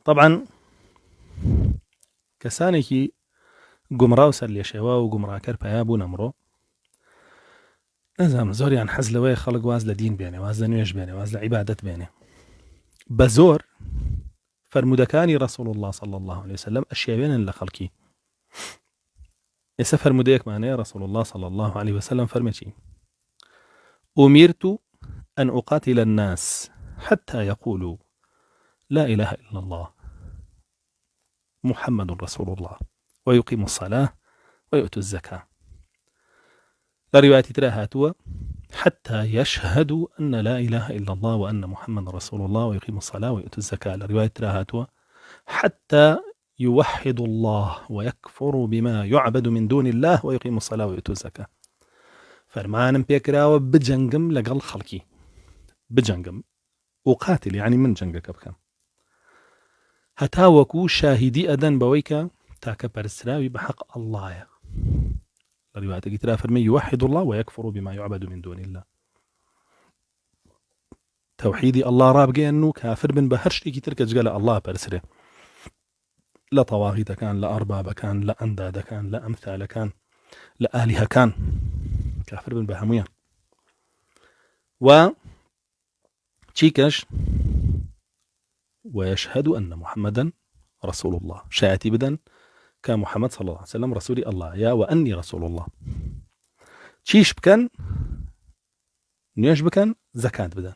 طبعا كسانێکی گومڕاو سەر لێشێوە و گومڕاکەر پیا بوون ئەمڕۆ نەزانم زۆریان حەز لەوەیە خەڵک واز لە دین بێنێ، واز لە نوێژ بێنێ، واز لە عیبادەت بێنێ. بە زۆر فرمودەکانی ڕەسوڵ الله صلی الله عليه وسلم ئەشیاوێنن لە خەڵکی. ئێستا فرمودەیەکمانەیە ڕەسوڵ الله صلی الله عليه وسلم فەرمێکی أمرت أن أقاتل الناس حتى يقولوا لا إله إلا الله محمد رسول الله ويقيم الصلاة ويؤتوا الزكاة. لرواية تراهاتوا حتى يشهدوا أن لا إله إلا الله وأن محمد رسول الله ويقيم الصلاة ويؤتوا الزكاة. لرواية تراهاتوا حتى يوحد الله ويكفر بما يعبد من دون الله ويقيم الصلاة ويؤتوا الزكاة. فرمانم بيكراوة بجنقم لقل خلقي بجنقم وقاتل يعني من جنقك بكم هتاوكو شاهدي أدن بويك تاك برسراوي بحق الله. الرواية ترى فرمي يوحد الله ويكفر بما يعبد من دون الله. توحيدي الله رابقي أنه كافر بن بهرشتي تركج قال الله برسره لا طواغيت كان لا أرباب كان لا أنداد كان لا أمثال كان لا آلهة كان كافر بن بهميان. و تشيكش ويشهد أن محمدا رسول الله شاتي بدن كمحمد صلى الله عليه وسلم رسول الله يا وأني رسول الله. تشيش بكن نيش بكن زكاة بدن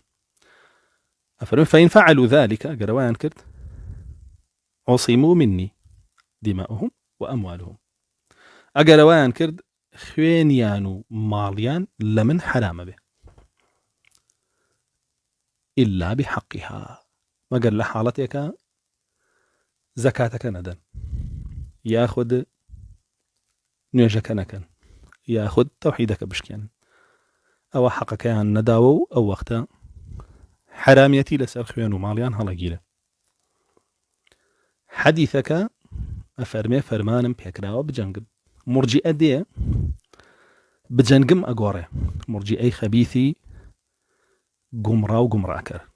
أفرمي فإن فعلوا ذلك قروان كرت عصموا مني دماؤهم وأموالهم. أقروان كرت خوينيان ماليان لمن حرام به إلا بحقها. ما قال لحالتك زكاتك ندن ياخذ نيجك نكن ياخذ توحيدك بشكين أو حقك عن نداو أو وقتا حراميتي لسر خوين وماليان هلا جيلة. حديثك أفرمي فرمانم بيكراو بجنقم مرجئة دي بجنقم أقوري مرجئي خبيثي قمرا وقمراكر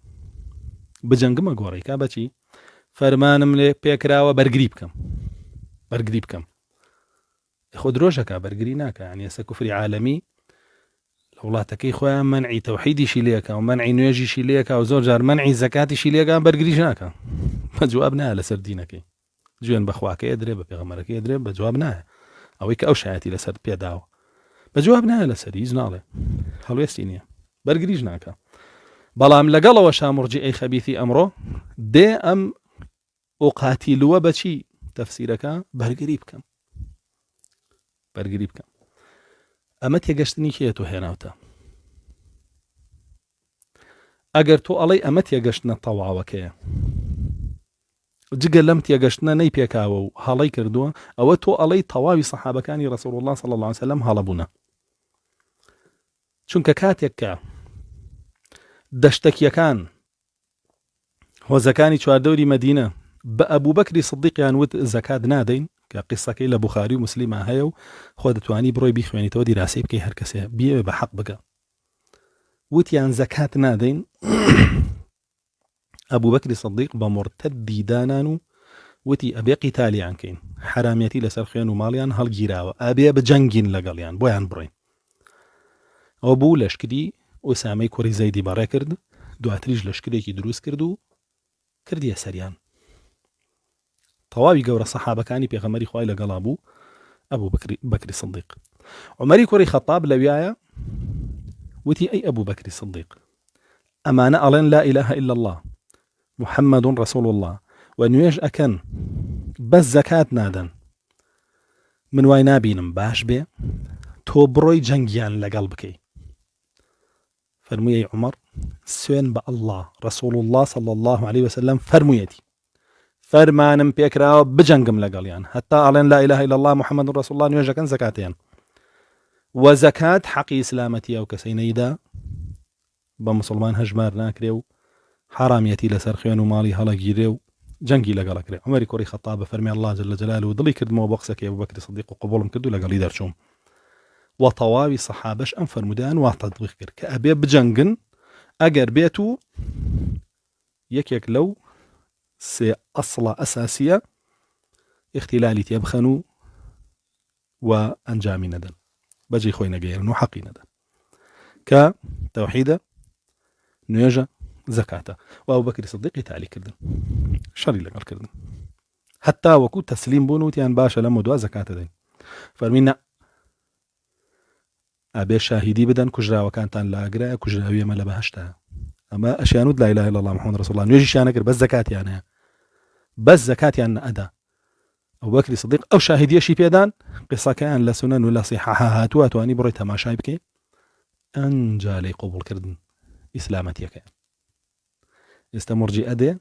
بجنقم أقوري كابتي فرمانم لي بيكراو برقري بكم خود روشك برقري ناكا يعني يسا كفري عالمي لولا تكي خويا منعي توحيدي شيليكا ومنعي نواجي شيليكا وزور جار منعي زكاتي شيليكا برقريش ناكا بجوابنا لسر دينك جوين بخواك يدري ببيغمرك يدري بجوابنا أويك أو شايتي لسر بيداو بجوابنا لسر يزنالي هلو يستينيا برقريش ناكا بلام لقل وشا مرجئي خبيثي أمره دي أم أقاتلوا بشي تفسيرك برقري بكم ئەمە تێگەشتنی کێتۆ هێناوتە ئەگەر تۆ ئەڵەی ئەمە تێگەشتنە تەواوەکەیە جگە لەم تێگەشتنە نەی پێکاوە و هەڵەی کردووە ئەوە تۆ ئەڵەی تەواوی سەحابەکانی ڕەسوڵ الله صلی الله عليه وسلم هەڵەبوونە. چونکە کاتێک کە دەشتەکیەکان هۆزەکانی چواردەوری مەدینە بە ئەبوو بەکری سدیقیان وت زەکات نادەین کە قسەکەی لە بوخاری و مسلیمە هەیە و خۆ دەتوانی بڕۆی بیخوێنیتەوە دیراسی بکەی هەر کەسێ بیێ بە حەق بگە وتیان زەکات نادەین ئەبوو بەکری سدیق بە مرتەدی دانان و وتی ئەبێ قیتالیان کەین حرامەتی لەسەر خوێن و ماڵیان هەڵگیراوە ئەبێ بجەنگین لەگەڵیان بۆیان بڕۆین. ئەو بوو لەشکری ئوسامەی کوڕی زەیدی بەڕێ کرد دواتریش لەشکرێکی دروست کرد و کردیە سەریان. تەواوی گەورە سەحابەکانی پێغەمبەری خوای لەگەڵا بوو ئەبوو بەکری سدیق. عومەری کوڕی خەتاب لەویایە وتی ئەی ئەبوو بەکری سدیق ئەمانە ئەڵێن لا إله إلا الله محمد رسول الله و نوێژ ئەکەن بەس زەکات نادەن من وای نابینم باش بێ تۆ بڕۆی جەنگیان لەگەڵ بکەی. فەرمووی عومەر سوێن بە الله رسول الله صلى الله عليه وسلم فەرموویەتی فەرمانم پێکراوە بجەنگم لەگەڵیان هەتا ئەڵێن لا إله إلا الله محمد رسول الله نوێژەکەن زەکاتیان و زەکات حەقی ئیسلامەتی ئەو کەسەی نەیدا بە مسلمان هەژمار ناکرێ و حرامەتی لەسەر خوێن و ماڵی هەڵەگیرێ و جەنگی لەگەڵەکرێ. عومەری کوڕی خەتاب فەرمی الله جل جلاله و دڵی کردمەوە بۆ قسەکەی ئەبوو بەکری سدیق و قبوڵم کرد و لەگەڵی دەرچووم و تەواوی سەحابەش ئەم فەرمودەیان وا تەطبیق کرد کە ئەبێ بجەنگن ئەگەر بێت و یەکێک لەو سي أصل أساسية اختلالي تيبخنو وأنجامي ندن بجي خوينا غير حقي ندن كتوحيد نيجا زكاة وأبو بكر الصديق تعالي كردن شري لقال كردن حتى وكو تسليم بونوتيان باشا لما دوا زكاة دين فرمينا أبي شاهدي بدن كجرا وكانتان لاقرا كجرا ويما لبهشتها أما أشيانود لا إله إلا الله محمد رسول الله نيجي شانكر بس زكاة يعني بس زكاة يعني أدا أبو بكر الصديق أو شاهدية شي بيدان قصة كان لا سنن ولا صحاحة هاتوا تواني بريتها ما شايبكي أنجا لي قبول كردن إسلامتي كان استمرجي أدي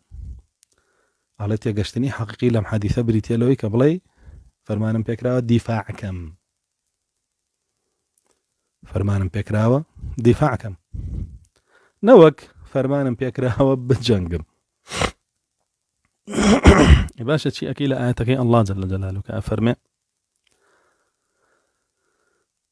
على تيجشتني حقيقي لم حديث بريتيا لوي قبلي فرمانم بيكراوة دفاعكم فرمانم بيكراوة دفاعكم نوك فرمانم بيكراوة بجنقم باشا شيء أكيد آياتك الله جل جلاله كأفرمي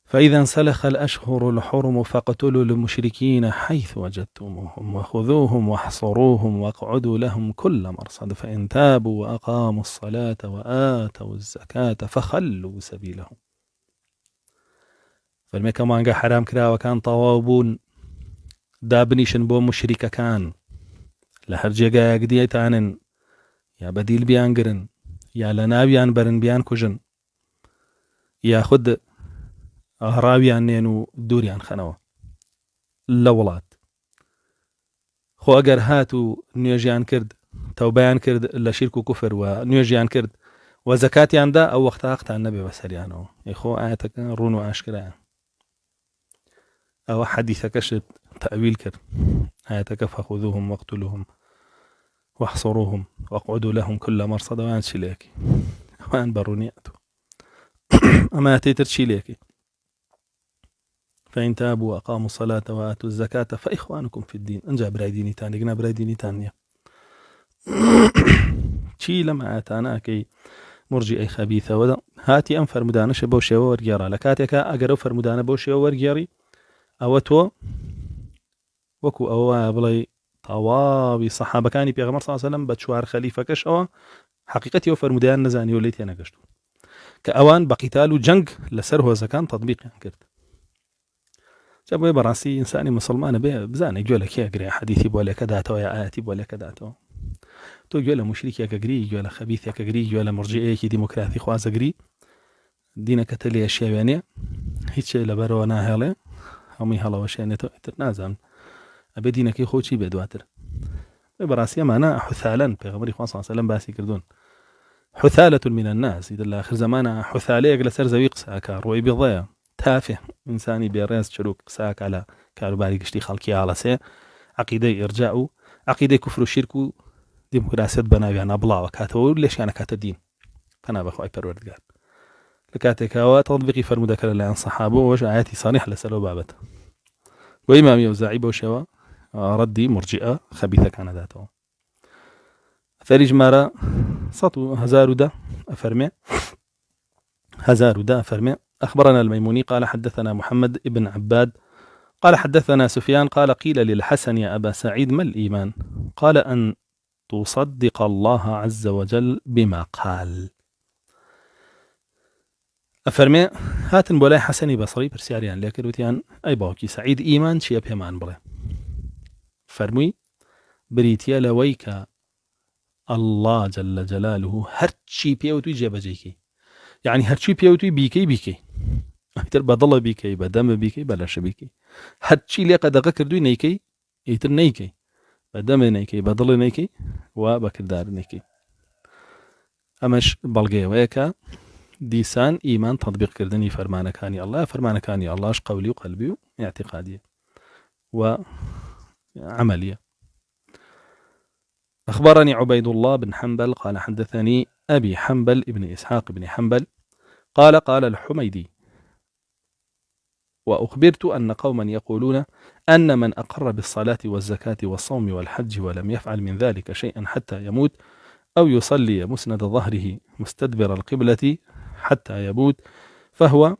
فإذا انسلخ الأشهر الحرم فاقتلوا المشركين حيث وجدتموهم وخذوهم واحصروهم واقعدوا لهم كل مرصد فإن تابوا وأقاموا الصلاة وآتوا الزكاة فخلوا سبيلهم فالمي كمان حرام كرا وكان طوابون دابنيشن بو مشركة كان لهرجة قدية تانن يا بديل بيان قرن يا لنا بيان برن بيان كجن يا خد أهراويان نينو دوريان خنوا لولات خو أجر هاتو نيجيان كرد توبيان كرد لشرك وكفر ونيجيان كرد وزكاتيان دا أو وقتها النبي بسريانو يخو آياتك رونو أشكرا أو حديثك شد تأويل كرد آياتك فخذوهم واقتلوهم واحصروهم واقعدوا لهم كل مرصد وان شليكي وان برونياتو أما تيتر شليكي فإن تابوا وأقاموا الصلاة وآتوا الزكاة فإخوانكم في الدين أنجا براي ديني تاني قنا براي ديني تانية شي لما آتانا كي مرجي أي خبيثة ودا هاتي أم فرمدانا شبوشي وورجيرا لكاتك أقرأ فرمدانا بوشي وورجيري أو تو وكو أو بلاي طوابي صحابة كاني بيغمر صلى الله عليه وسلم بتشوار خليفة كش أو حقيقتي وفرمدان نزاني وليتي أنا قشتو كأوان بقتال جنگ لسر هو زكان تطبيق يعني كرت جابوا براسي إنساني مسلمان بزاني جولا كي أقرأ حديثي بولا كداتو يا آياتي بولا كداتو تو جولا مشرك يا كجري جولا خبيث يا كجري جولا مرجئي كي ديمقراطي خواز أجري دينك تلي أشياء يعني هيك لبروانا هلا همي هلا وشيء تتنازم أبي دينك يخوشي بدواتر براسي معنا حثالا بيغمري خواص صلى الله عليه وسلم باسي كردون حثالة من الناس إذا آخر زمان حثالية قل سر زويق ساكار وي بضيع تافه إنساني بيريز شروق ساك على كاروباري قشتي خلقي على سي عقيدة إرجاء عقيدة كفر الشرك ديمقراطية بناوي عن أبلا وكاتو ليش أنا كات الدين فأنا بخواي بروردقار لكاتك هو تطبيقي فرمودك لله عن صحابه وش آياتي صانح لسلو بابته وإمام يوزاعي بوشوا ردي مرجئة خبيثة كان ذاته فريج مارا سطو هزارو دا أفرمي أخبرنا الميموني قال حدثنا محمد ابن عباد قال حدثنا سفيان قال قيل للحسن يا أبا سعيد ما الإيمان قال أن تصدق الله عز وجل بما قال أفرمي هاتن بولاي حسني بصري برسياريان لكروتيان أي باوكي سعيد إيمان شيء بيمان بلا فرمي بريتيا لويك الله جل جلاله هرشي بيوتي جبجيكي يعني هرشي بيوتي بيكي يتر بدل بيكي بدم بيكي بلاش بيكي هرشي لي قد غكردو نيكي يتر نيكي بدم نيكي بدل نيكي وبكردار نيكي أمش بلغي ويكا ديسان إيمان تطبيق كردني فرمانكاني الله اش قولي وقلبي اعتقادي وعملية. أخبرني عبيد الله بن حنبل قال حدثني أبي حنبل ابن إسحاق بن حنبل قال الحميدي وأخبرت أن قوما يقولون أن من أقر بالصلاة والزكاة والصوم والحج ولم يفعل من ذلك شيئا حتى يموت أو يصلي مسند ظهره مستدبر القبلة حتى يموت فهو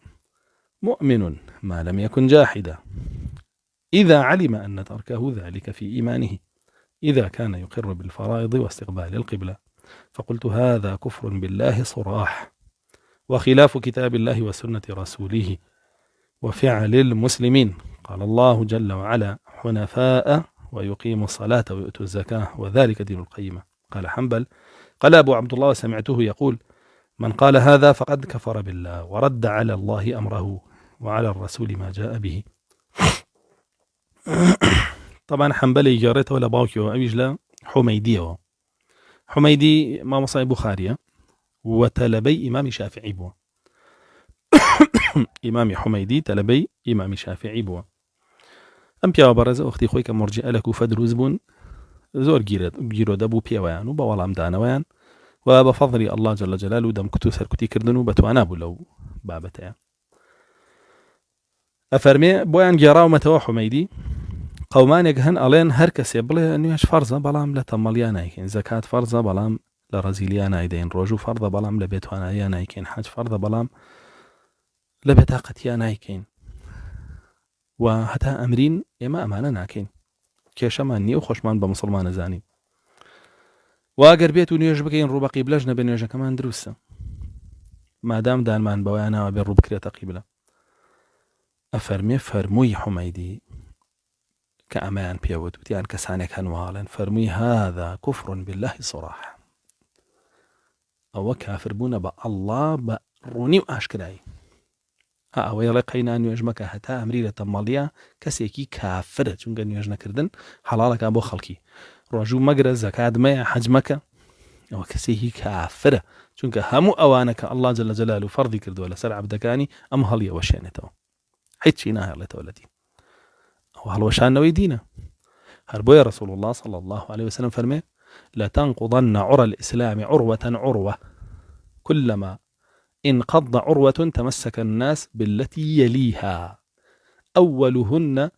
مؤمن ما لم يكن جاحدا إذا علم أن تركه ذلك في إيمانه إذا كان يقر بالفرائض واستقبال القبلة. فقلت هذا كفر بالله صراح وخلاف كتاب الله وسنة رسوله وفعل المسلمين. قال الله جل وعلا حنفاء ويقيم الصلاة ويؤتوا الزكاة وذلك دين القيمة. قال حنبل قال أبو عبد الله سمعته يقول من قال هذا فقد كفر بالله ورد على الله أمره وعلى الرسول ما جاء به. طبعا حنبلي جارته ولا باوكيو أبيج لا حميدية. حميدي ما مصايب بخارية وتلبي إمام شافعي بوا. إمام حميدي تلبي إمام شافعي بوا. أم بيا برز أختي خويك مرجئة لك فدروز بون زور جيرو دبو بيوان وبوالام دانوان وبفضل الله جل جلاله دم كتو سركتي كردن وبتوانا بلو بابتها. أفرمي بوان جراو متوا حميدي قومان يجهن ألين هركس يبله إنه يش فرزة بلام لتمليانا يكين زكاة فرزة بلام لرزيليانا يدين روجو فرزة بلام لبيتوانا يانا يكين حج فرزة بلام لبيتاقتيانا يكين وحتى أمرين إما أمانا ناكين كيشمان نيو خوشمان بمسلمان زاني واقر بيتو نيوش بكين روبا قيبلجنا بين نيوشا كمان دروسة ما دام دانمان بوانا وبين روبا كريتا قيبلة. أفرمي فرموي حميدي كأمان بيود وتيان كسانك هنوالا فرمي هذا كفر بالله صراحة أو كافر بونا الله بروني وأشكراي أو يلقينا أن يجمك حتى أمريلة مالية كسيكي كافرة چونك أن يجنا كردن حلالك أبو خلقي رجو مقرأ زكاة ما حجمك أو كسيكي كافرة چونك همو أوانك الله جل جلاله فرضي كردو ولا سر عبدكاني أم هليا وشانته حيث شيناها الله تولدي أو هل وشان ويدينا هربويا رسول الله صلى الله عليه وسلم فرمي لا تنقضن عرى الإسلام عروة عروة كلما انقض عروة تمسك الناس بالتي يليها أولهن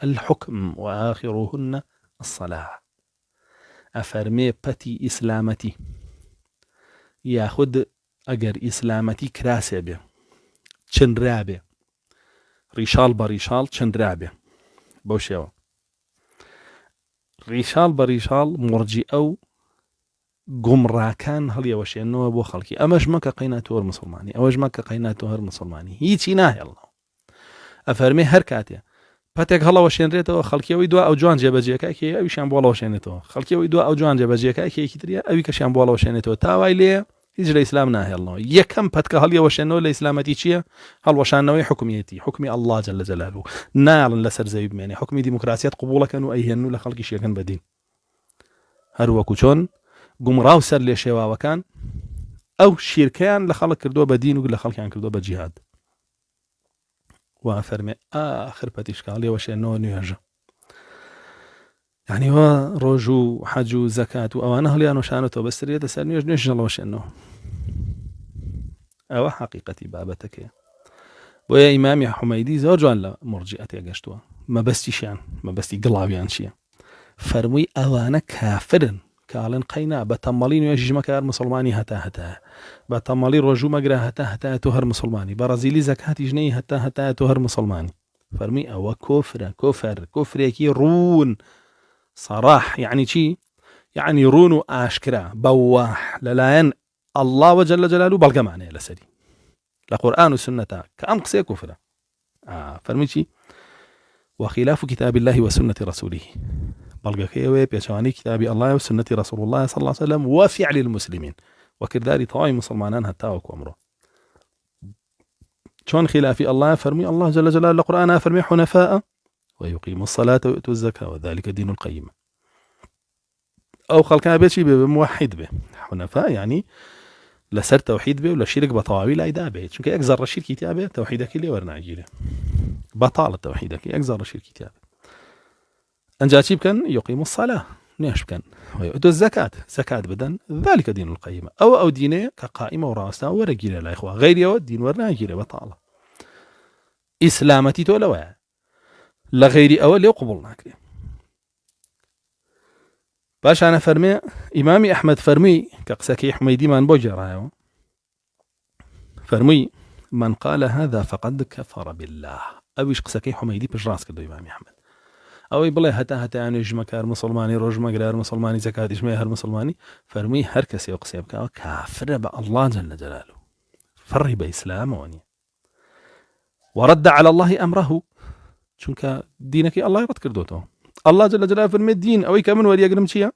الحكم وآخرهن الصلاة. أفرمي بتي إسلامتي ياخد أجر إسلامتي كراسي به چن رابه ريشال بريشال چن رابه بوشيوا ريشال بريشال مرجئو گمڕاکان هەڵیەوەشێنەوە بۆ خەڵکی ئەمەش مەکە قەیناتۆر مسلمانی ئەوەش مەکە قەیناتۆر مسلمانی هیچی ناهێڵنەوە. ئەفەرمێ هەر کاتێ پەتێک هەڵەوەشێنرێتەوە خەڵکیەوەی دوا ئەو جوان جێبەجێکای ئەویشیان بۆ هەڵەوەشێنێتەوە خەڵکیەوەی دوا ئەو جوان جێبەجێکای کێکی تریە ئەوی کەشیان بۆ هەڵەوەشێنێتەوە تاوای لێ هیچ لە ئیسلام ناهێڵنەوە. یەکەم پەتکە هەڵیەوەشێنەوە لە ئیسلامەتی چییە؟ هەڵوەشانەوەی حکومیەتی حکمی الله جل جلاله ناڵن لەسەر زەوی بمێنێ حکمی دیموکراسیەت قبوڵەکەن و ئەیهێن و لە خەڵکی شێکن بەدین هەروەکو چۆن گومڕاو سەر لێ شێواوەکان ئەو شیرکەیان لە خەڵک کردووە بە دین و لە خەڵکیان کردووە بە جیهاد. وا فەرمێ ئاخر پەتیشکاڵیەوە شێنەوە نوێژە یعنی وا ڕۆژ و حەج و زەکات و ئەوانە هەڵیانوەشانێتەوە بەسرێتە سەر نوێژ هەڵەوەشێنەوە. ئەوە حەقیقەتی بابەتەکەیە. بۆیە ئیمامی حومەیدی زۆر جوان لە مرجئە تێگەشتووە. مەبەستیشیان مەبەستی گڵاویان چییە؟ فەرمووی ئەوانە کافرن کاڵن قەینا بە تەمەڵی نوێژیش مەکە هەر مسلمانی هەتا بە تەمەڵی ڕۆژوو مەگرە هەتا تۆ هەر مسلمانی بە ڕەزیلی زەکاتی ژنەی هەتا تۆ هەر مسلمانی. فەرمووی ئەوە کۆفرە کۆفرێکی ڕوون صراح یعنی چی؟ یعنی ڕوون و ئاشکرا بەواح لەلایەن الله وجل جلاله بەڵگەمانەیە لەسەری لە قورئان و سنەتە کە ئەم قسەیە کۆفرە. فەرمووی چی؟ وخلاف كتاب الله وسنة رسوله بلغكيوي بيشواني كتاب الله وسنة رسول الله صلى الله عليه وسلم وفعل المسلمين وكرداري طواي مسلمانان حتى وكمره شون خلافي الله فرمي الله جل جلاله القرآن فرمي حنفاء ويقيم الصلاة ويؤتوا الزكاة وذلك دين القيم أو خلقنا بيشي بموحد به حنفاء يعني لسر توحيد به ولا شرك بطواوي لا يدابه شو كي أكزر الشرك كتابه توحيدك اللي ورناجيله بطالة توحيدك أكزر الشرك كتابه أنجاتيب كان يقيم الصلاة نيش كان ويؤتوا الزكاة زكاة بدن ذلك دين القيمة أو دينه كقائمة وراسة ورجيلة لا إخوة غير يود دين ورناجيله بطالة إسلامتي تولوا لا غيري أول يقبلنا كده باش أنا فرمي إمامي أحمد فرمي كقسكي حميدي من بجرا فرمي من قال هذا فقد كفر بالله أويش قسكي حميدي بجراس كده إمامي أحمد ئەوەی بڵێ هەتا ژمە کار مسلمانی ڕۆژمەگرار مسلمانی زەکاتی ژمێ هەر مسلمانی فەرمووی هەر کەسێ قسێ بکەوە کافرە بە ئەڵڵا جەل جەلالوه فەڕی بە ئیسلامەوە نییە وەرەدە عەلە الله ئەمرەه چونکە دینەکەی ئەڵڵای ڕەت کردوتەوە ئەڵڵا جەل جەلاله فەرمێ دین ئەوەی کە من وەریەگرم چییە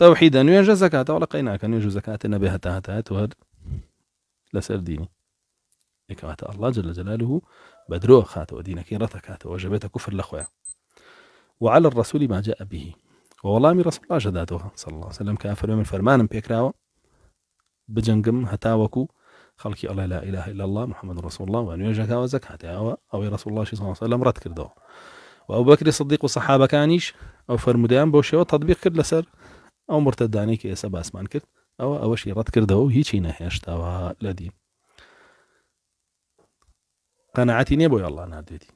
تەوحیدە نوێژە زەکاتە وەڵە قەی ناکە نوێژ و زەکاتە نەبێ هەتا هەر لەسەر دینی کەواتە ئەڵڵا جەل جەلاله بەدرۆ خاتەوە دینەکەی ڕەتە کاتەوە ژەبێتە کوفر لە خۆیان وعلى الرسول ما جاء به ووەڵامی ڕەسوڵ الله ژەداتەوە صلی الله عليه وسلم کە فەرمێ من فەرمانم پێکراوە بجەنگم هەتا وەکو خەڵکی ئەڵێ لا إله إلا الله محمد رسول الله و نوێژەکەوە زەکاتەوە ئەوەی ڕەسوڵ الله صلی الله عليه وسلم ڕەت کردەوە و ئەبو بەکر سیدیق و سەحابەکانیش ئەو فەرمودەیان بەو شێوە تەطبیق کرد لەسەر ئەو مرتەدانەی کە ئێستا باسمان کرد ئەوەشی ڕەت کردەوە و هیچی نەهێشتاوە لە دین قەناعەتی نییە بۆی ئەڵڵا نادوێتی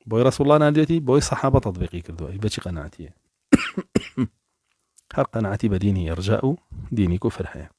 بۆی ڕەسوڵ الله نادوێتی بۆی سەحابە تەطبیقی کردووە بەچی قەناعەتیە هەر قەناعەتی بە دینی ئیرجاء و دینی کوفر هەیە